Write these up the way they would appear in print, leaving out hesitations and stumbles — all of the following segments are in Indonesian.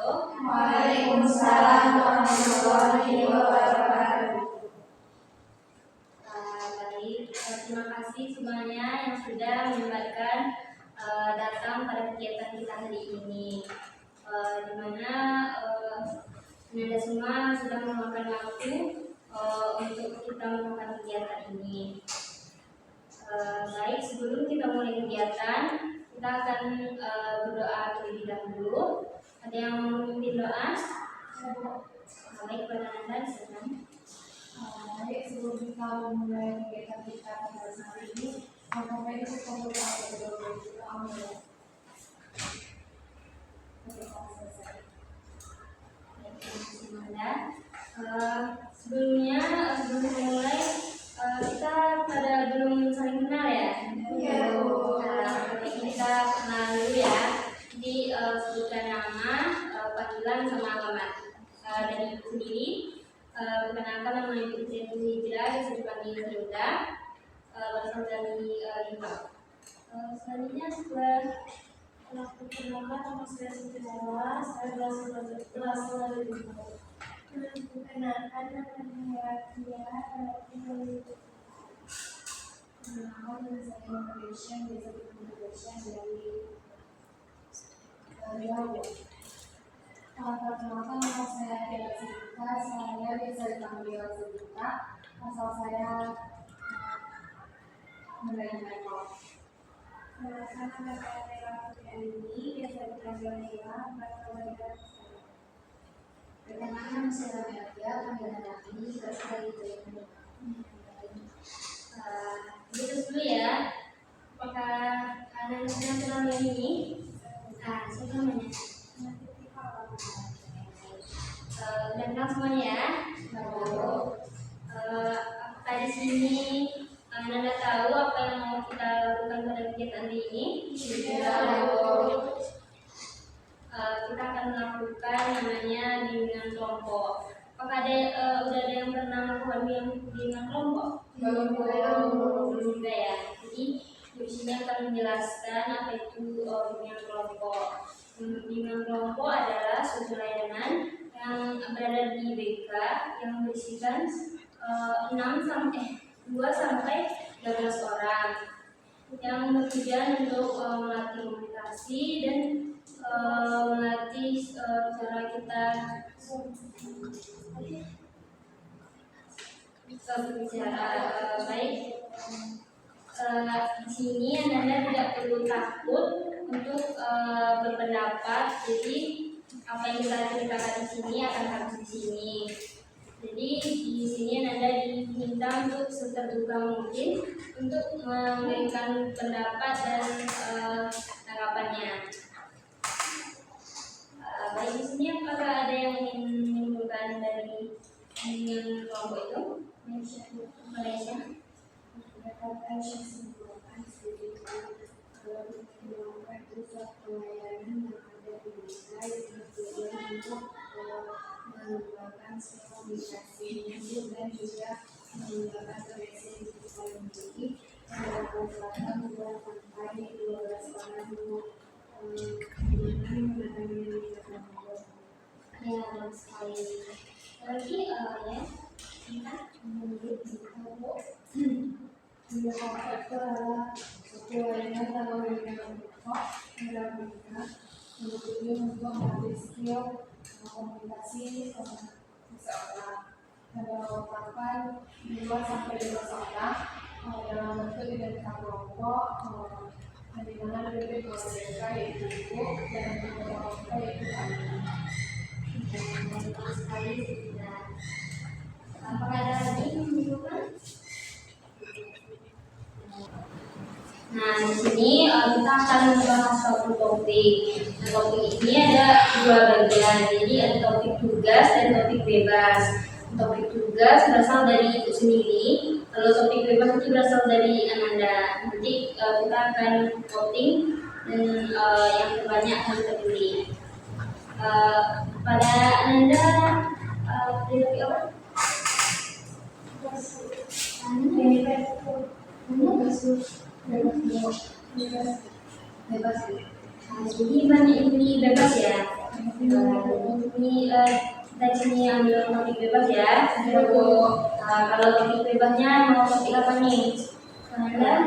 Waalaikumsalam warahmatullahi wabarakatuh. Baik, terima kasih semuanya yang sudah menyempatkan datang pada kegiatan kita hari ini, di mana Anda semua sudah meluangkan waktu untuk kita melakukan kegiatan ini. Baik, sebelum kita mulai kegiatan, kita akan berdoa terlebih dahulu. Ada yang mau memimpin doa? Baik, pada Anda silakan. Baik, sebelum kita memulai kegiatan kita pada saat ini, maka kita berdoa terlebih dahulu. Sebelum mulai kita pada belum saling kenal ya. Iya, Bu. Kita kenal dulu ya. Jadi sebutkan nama, panggilan sama alamat. Dari ibu sendiri, perkenalkan nama ibu Siti Hijrah, bisa dipanggil Hilda, berasal dari Limbang. Selanjutnya setelah Perkenalkan, nama saya Siti Hijrah, saya berasal dari Limbang. Perkenalkan, nama saya Tia, perkenalkan saya Indonesia, bisa Indonesia dari Lampung. Perkenalkan, nama saya Tia Sita, saya bisa dipanggil Sita, asal saya dari Depok. Perkenalkan, nama saya Nela Putri, biasa dipanggil Nela, berasal dari Depok. Perkenalkan, saya Nadia, panggilan kami berasal dari Depok. Gitu dulu ya. Apakah Anda sudah kenal yang ini? Siapa namanya? Udah kenal semuanya ya? Apakah di sini Anda tahu apa yang mau kita lakukan pada kegiatan hari ini? Kita akan melakukan namanya bimbingan kelompok. Apakah udah ada yang pernah melakukan bimbingan kelompok? Belum juga ya. Jadi di sini akan menjelaskan apa itu bimbingan kelompok. Bimbingan kelompok adalah suatu layanan yang berada di BK yang berisikan 2 sampai 13 orang yang bertujuan untuk melatih komunikasi dan melatih cara kita berbicara baik. Di sini Anda tidak perlu takut untuk berpendapat. Jadi apa yang kita ceritakan di sini akan harus di sini. Jadi di sini Anda diminta untuk seterbuka mungkin untuk memberikan pendapat dan tanggapannya. Baik, di sini apakah ada yang ingin menyimpulkan dari kelompok itu? Malaysia. Dapat saya simpulkan sedikit kalau melakukan pusat pelayanan yang ada di desa yang bertujuan untuk mengembangkan komunikasi dan juga mengembangkan koneksi digital ini dan melakukan dua sampai 12 orang Ya, sekali lagi ya kita menurut kelompok itu adalah suatu layanan atau layanan pokok yang mereka bertujuan untuk melatih skill komunikasi seseorang dan 2 sampai 12 orang dalam bentuk dinamika kelompok di mana lebih mereka yaitu ibu dan kelompok yaitu kami. sekali tidak. Apakah ada lagi yang menunjukkan? Nah, di sini kita akan membahas suatu topik. Nah, topik ini ada 2 bagian. Jadi ada topik tugas dan topik bebas. Topik tugas berasal dari ibu sendiri, lalu topik bebas itu berasal dari Ananda. Nanti kita akan voting dan yang terbanyak akan terpilih. Pada Ananda topik apa? Bebas. Jadi banyak ini bebas ya. Ini kita di sini ambil topik bebas ya. Kalau topik bebasnya mau topik apa nih? Anda?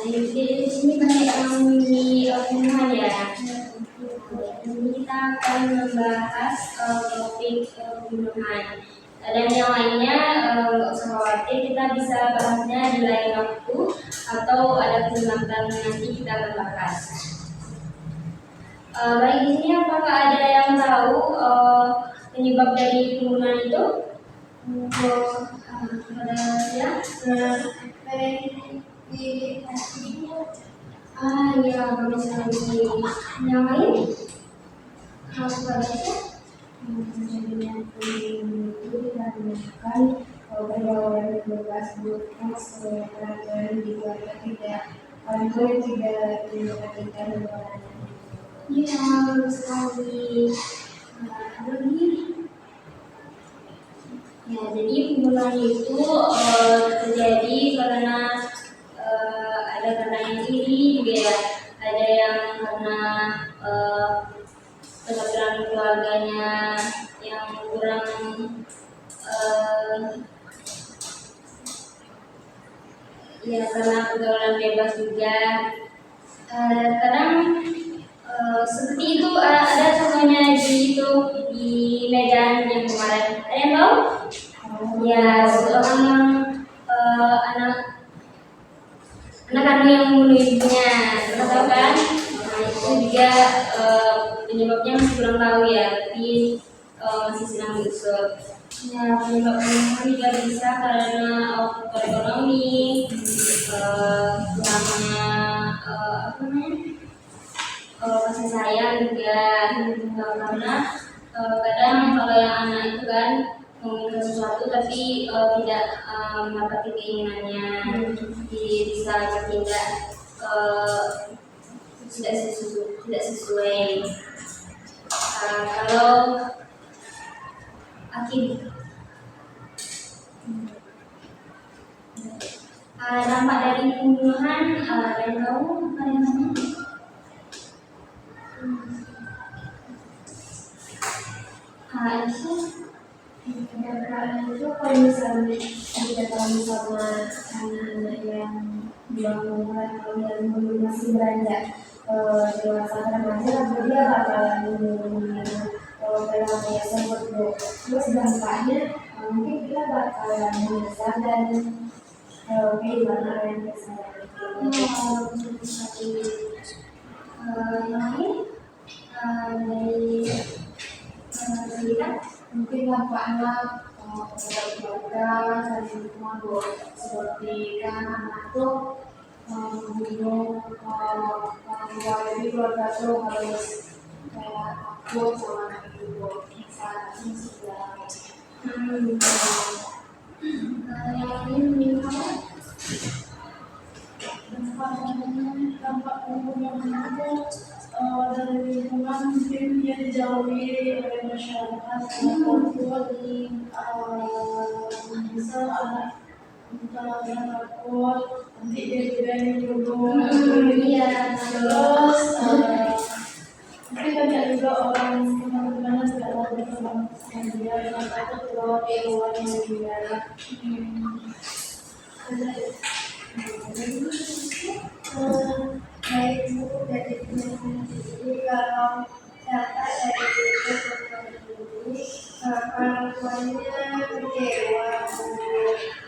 Di sini banyak yang memilih pembunuhan ya. Ini kita akan membahas topik pembunuhan. Dan yang lainnya nggak usah khawatir, kita bisa bahasnya di lain waktu atau ada kesempatan nanti kita akan bahas. Baik, di sini apakah ada yang tahu penyebab dari pembunuhan itu? Ada ya? Ya, bagus sekali. Yang lain? Apa saja? Iya, bagus sekali. Apa lagi? Ya, jadi pembunuhan itu terjadi karena ada karena yang iri juga ya, ada yang karena kebetulan keluarganya yang kurang ya karena pergaulan bebas juga. Kadang seperti itu ada contohnya di Medan yang kemarin. Ada yang tahu? Ya, seorang yang anak kandung yang membunuh ibunya, tahu kan? Nah, itu juga penyebabnya masih kurang tahu ya, tapi masih sedang diusut. Ya, penyebab pembunuhan juga bisa karena faktor ekonomi, kurangnya kasih sayang juga, karena kadang kalau yang anak itu kan menginginkan sesuatu tapi tidak mendapati keinginannya, bisa bertindak tidak sesuai. Kalau dampak dari pembunuhan, ada yang tahu apa yang namanya? Itu kalau misalnya kita tahu sama anak-anak yang umur atau yang masih beranjak dewasa remaja, dia bakalan perilaku tersebut. Terus dampaknya mungkin kita bakalan menyesal dan kehilangan orientasi saya. Yang lain dari kita Mungkin dampaknya keluarga saling mabuk seperti kan anak tuh membunuh orang tua, jadi keluarga tuh harus kayak takut sama anak itu saat ini sudah yang lain apa? dampak pembunuhan itu dari lingkungan mungkin dia dijauhi oleh masyarakat ataupun misal anak takut nanti dia juga yang dibunuh. Iya, Terus mungkin banyak juga orang teman-teman tidak mau bersama dia dengan takut kalau keluar dari dia. Baik itu dari jadi kalau dapat dari ini orang tuanya kecewa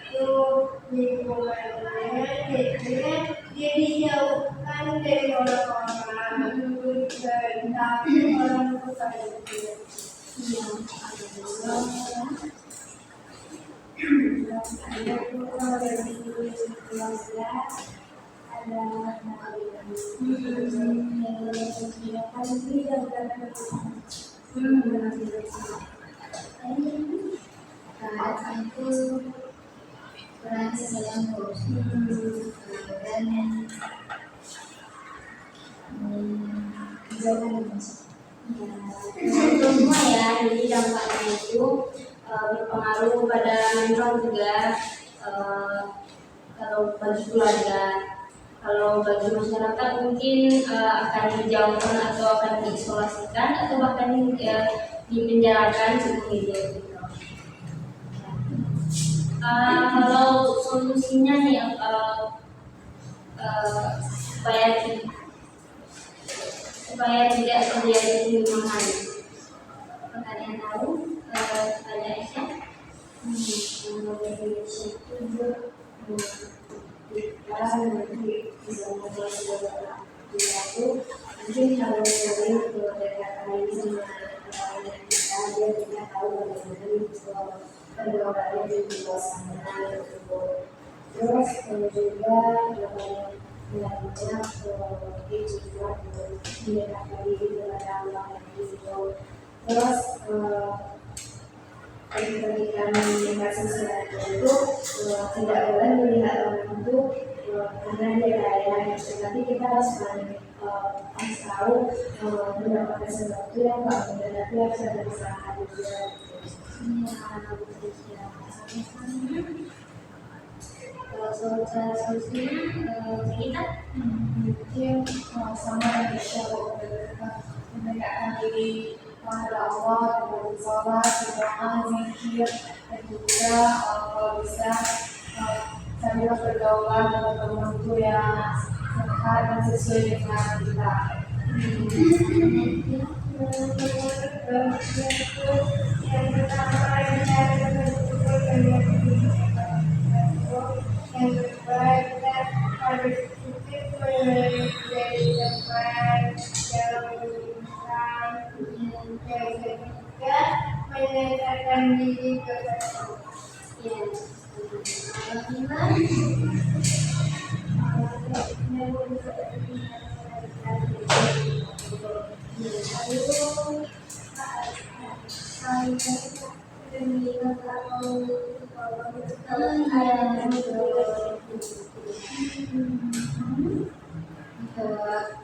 itu lingkungannya jadinya dia dijauhkan dari orang-orang dan orang tua itu ada dari 2019 ada semua ya, jadi dampaknya itu berpengaruh pada mental juga. Kalau bagi keluarga, kalau bagi masyarakat mungkin akan dijauhkan atau akan diisolasikan atau bahkan dipenjarakan seumur hidup. Gitu. Kalau solusinya nih supaya tidak terjadi pembunuhan, apakah kalian tahu? Ada Aisyah? Menurut Indonesia itu kita nanti bisa membuat sebuah perilaku. Mungkin kalau sering berdekatan ini sama anak kita, dia tidak tahu bagaimana pergaulannya di luar sana gitu. Terus juga belajar mungkin juga mendekatkan diri kepada Allah gitu. Terus ketika mendengar sesuatu itu tidak boleh melihat orang itu karena dia kaya gitu. Tapi kita harus tahu mendapatkan sesuatu yang nggak mudah, tapi harus ada usaha juga. Kalau solusinya kita Mungkin sama dengan Syarul mendekatkan diri kepada Allah dengan sholat, berdoa, zikir, dan juga kalau bisa sambil bergaulan dengan teman itu yang sehat dan sesuai dengan kita. Yang pertama yang kedua kita harus menjadi teman yang beriman, yang ketiga mendekatkan diri kepada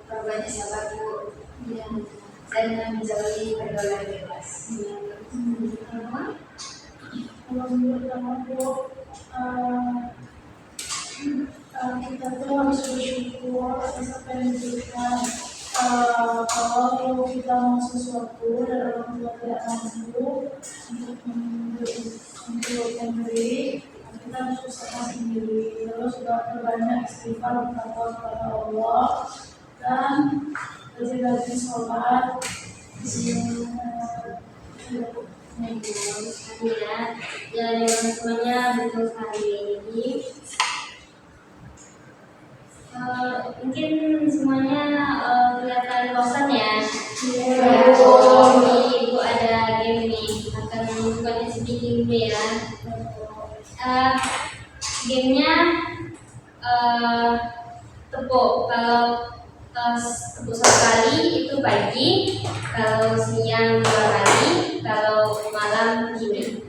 Perbanyak sahabat Bu dan menjauhi pergaulan bebas. Kalau menurut aku kita tuh harus bersyukur atas apa yang diberikan. Kalau kita mau sesuatu dan orang tua tidak mampu untuk memberi, kita harus usaha sendiri. Terus berbanyak istighfar kepada Allah dan rajin-rajin sholat. Ya, semuanya betul sekali. Jadi mungkin semuanya kelihatan bosan ya. Ibu ada game nih, akan bukannya sedikit dulu ya. Gamenya tepuk. Kalau tepuk satu kali itu pagi, kalau siang 2 kali, kalau malam gini.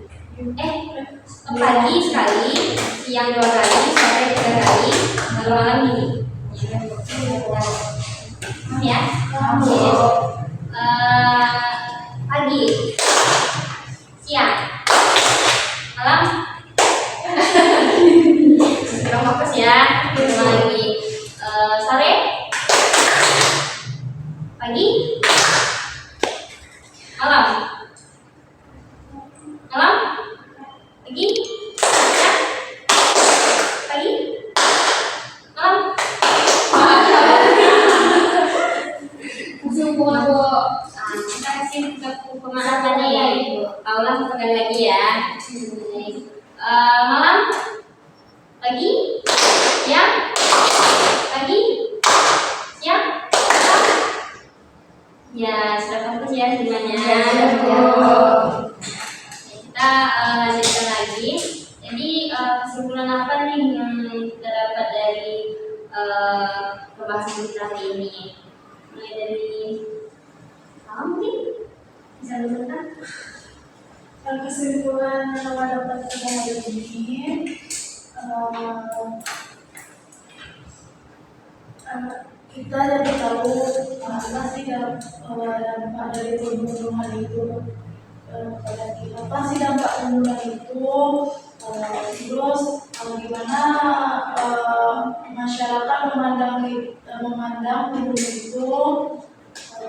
Pagi sekali, siang 2 kali, sore 3 kali, kalau malam gini. Ya, pagi, siang, malam. Kurang fokus ya. Lagi sore, pagi, malam, pagi, ya, pagi, malam. Langsung Bu. Kita kasih pemanasan nih. Ulang sekali lagi ya. Malam, pagi, siang, pagi, siang, malam. Ya, sudah fokus ya semuanya. Kita lanjutkan lagi. Jadi kesimpulan apa nih yang kita dapat dari pembahasan kita hari ini? Mulai dari mungkin bisa dibentar. Kesimpulan yang dapat kita hari ini, kita jadi tahu apa sih dampak dari pembunuhan itu. pada kita apa sih dampak pembunuhan itu, terus gimana masyarakat memandang pembunuh itu,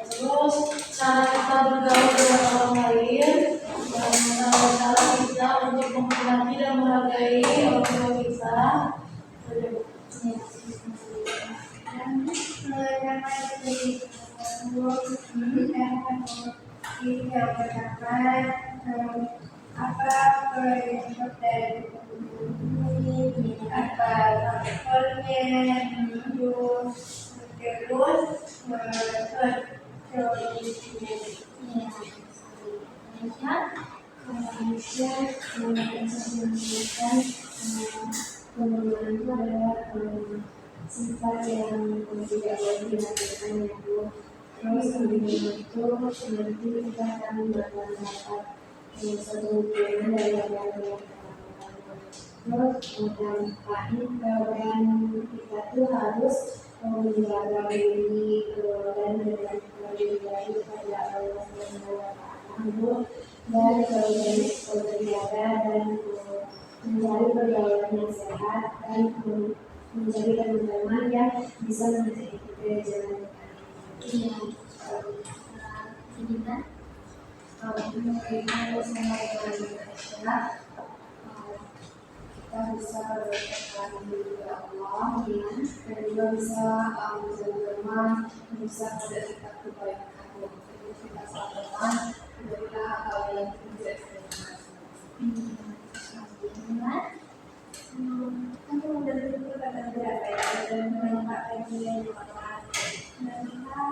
terus cara kita bergaul dengan orang lain, cara kita untuk menghormati dan menghargai orang tua kita. Yang pertama, apa penyebab dari ini, apa faktornya, terus Indonesia menunjukkan pembunuhan itu adalah sifat yang tidak boleh dilakukan itu. Terus pembunuhan itu nanti kita akan mendapat suatu hubungan dari yang terus dampaknya dan kita tuh harus menjaga diri dan menjaga diri kepada Allah Subhanahu dan berjaga dan mencari pergaulan yang sehat dan mencari teman-teman yang bisa mengajak kita jalan. Iya. Kita Kalau kita sama dengan kita bisa berdoa kepada Allah, dan juga bisa berdoa bisa berdekat kepada Allah. Jadi kita sampaikan kepada hal yang tidak kan dari itu kata berapa ya dan menempatkan dia di mana dan kita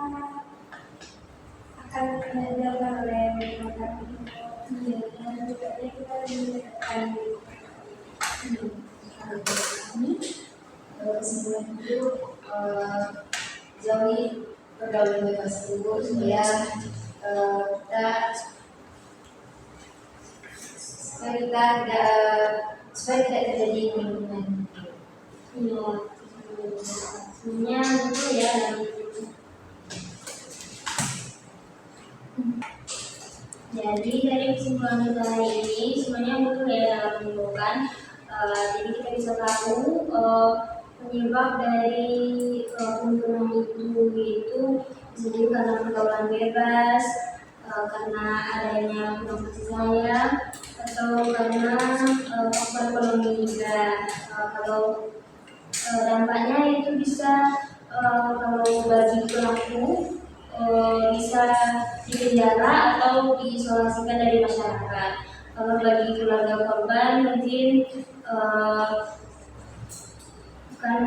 akan diajarkan oleh mereka ini dan juga kita diberikan kesimpulan itu jauhi pergaulan bebas itu supaya supaya tidak terjadi kerumunan. iya, sebenarnya itu ya. Jadi dari kesimpulan kita hari ini sebenarnya butuh ya dalam menyimpulkan. Jadi kita bisa tahu penyebab dari pembunuhan itu jadi karena pergaulan bebas, karena adanya kurang kasih sayang, atau karena faktor ekonomi juga. Kalau dampaknya itu bisa kalau bagi pelaku bisa dipenjara atau diisolasikan dari masyarakat. Kalau bagi keluarga korban mungkin akan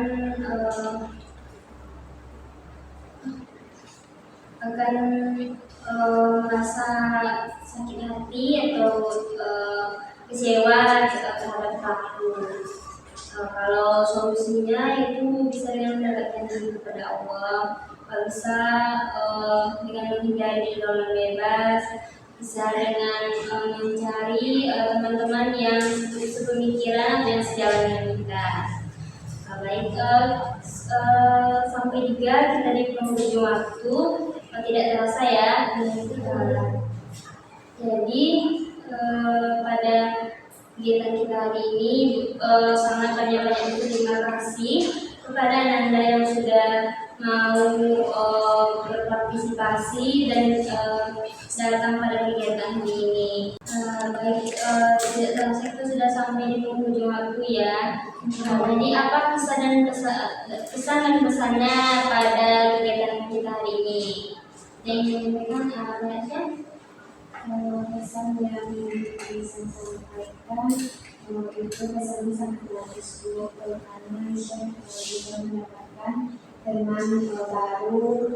merasa sakit hati atau kecewa terhadap pelaku. Kalau solusinya itu bisa dengan mendekatkan diri kepada Allah, kalau bisa dengan menghindari pergaulan bebas, bisa dengan mencari teman-teman yang sepemikiran dan sejalan dengan kita. Baik, sampai juga kita di penghujung waktu, tidak terasa ya. Jadi pada kegiatan kita hari ini sangat banyak terima kasih kepada Ananda yang sudah mau berpartisipasi dan datang pada kegiatan hari ini. Baik, tidak terasa kita sudah sampai di penghujung waktu ya. Jadi apa pesan dan pesannya pada kegiatan kita hari ini? Yang menyampaikan Aisyah. Pesan yang bisa sampaikan itu pesannya sangat bagus karena Aisyah bisa mendapatkan teman baru,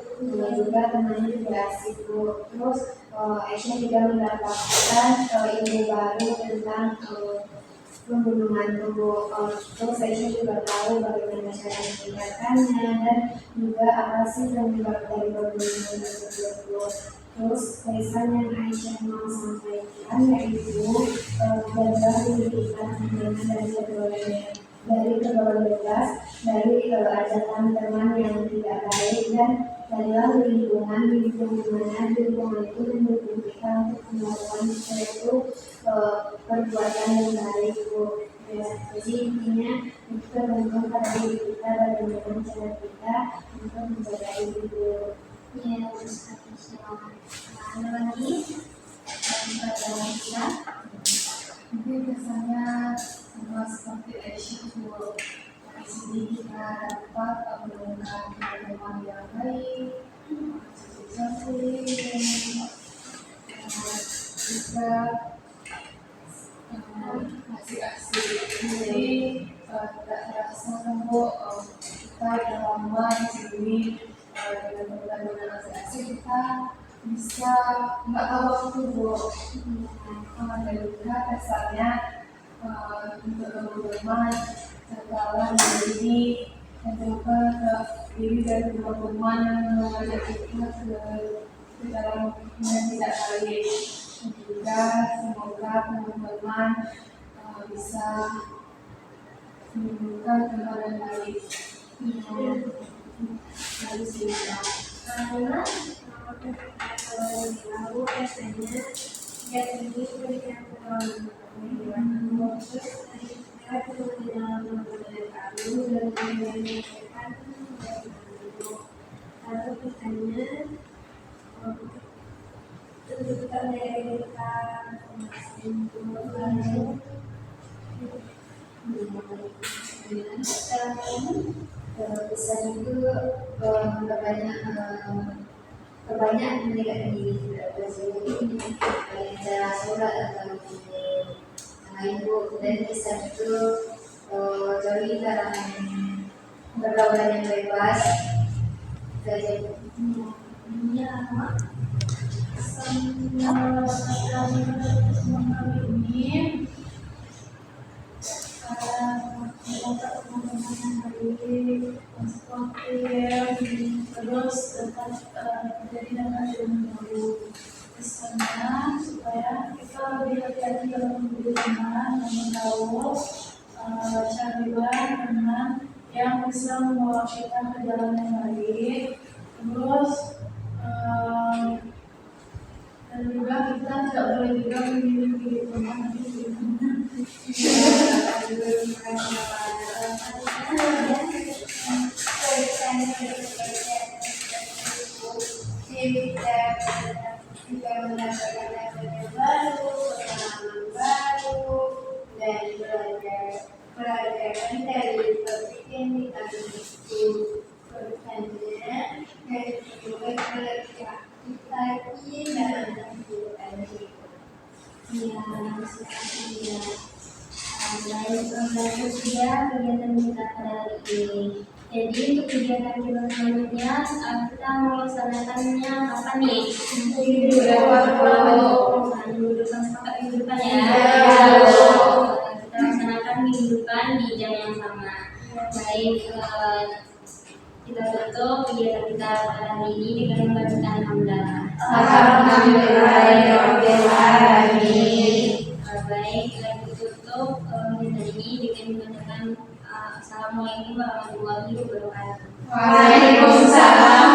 juga temannya juga asik terus Aisyah juga mendapatkan ilmu baru tentang pembunuhan terus Aisyah juga tahu bagaimana cara meningkatkannya dan juga apa sih penyebab dari pembunuhan tersebut. Terus pesan yang Aisyah mau sampaikan yaitu belajar diberikan dari pergaulan bebas, dari ajakan teman yang tidak baik dan carilah lingkungan di mana lingkungan itu mendukung kita untuk melakukan suatu perbuatan yang baik, Bu. Ya, jadi intinya itu tergantung pada diri kita, bagaimana cara kita untuk menjaga diri. Ya, terus ada lagi pertanyaan kita. Mungkin kesannya sama seperti Aisyah, dari sini kita dapat menemukan teman yang baik, cantik, bisa masih asik. Jadi tidak terasa bahwa kita sudah lama di sini dengan teman-teman asik-asik, kita bisa nggak tahu waktu, Bu. Dan juga kesannya untuk teman-teman setelah diri dan juga diri dari teman-teman yang mengajak kita ke dalam yang tidak baik. Dan juga semoga teman-teman bisa menemukan teman yang baik. Harus bisa. Karena aku rasanya ya ini berikan pengalaman terus saya ketemu di dalam pembelajaran kami dan menyampaikan lalu katanya tunjukkan dari kita pesan itu banyak meningkatkan diri kita, banyak cara sholat atau lain, Bu. Dan pesan itu jauhi larangan pergaulan yang bebas saja, Bu. Ya, ini teman-teman yang baik, konstruktif, terus tetap menjadi dapat ilmu baru. Pesannya supaya kita lebih hati-hati dalam memilih teman dan tahu carilah teman yang bisa membawa kita ke jalan yang baik. Terus dan juga kita tidak boleh juga memilih teman Kita mendapatkan yang baru, pengalaman baru, dan belajar dari topik yang kita itu bertanya dan juga kerja kita ini dalam kehidupan kita. Ya, sepertinya baik untuk dia kegiatan kita pada hari ini. Jadi untuk kegiatan kita selanjutnya kita melaksanakannya kapan nih? Minggu depan sampai minggu depan ya. Kita laksanakan minggu depan di jam yang sama. Baik, kita tutup kegiatan kita pada hari ini dengan membacakan hamdalah. Alhamdulillahirobbilalamin. Baik, kita tutup kegiatan ini dengan membacakan Assalamualaikum warahmatullahi wabarakatuh. Waalaikumsalam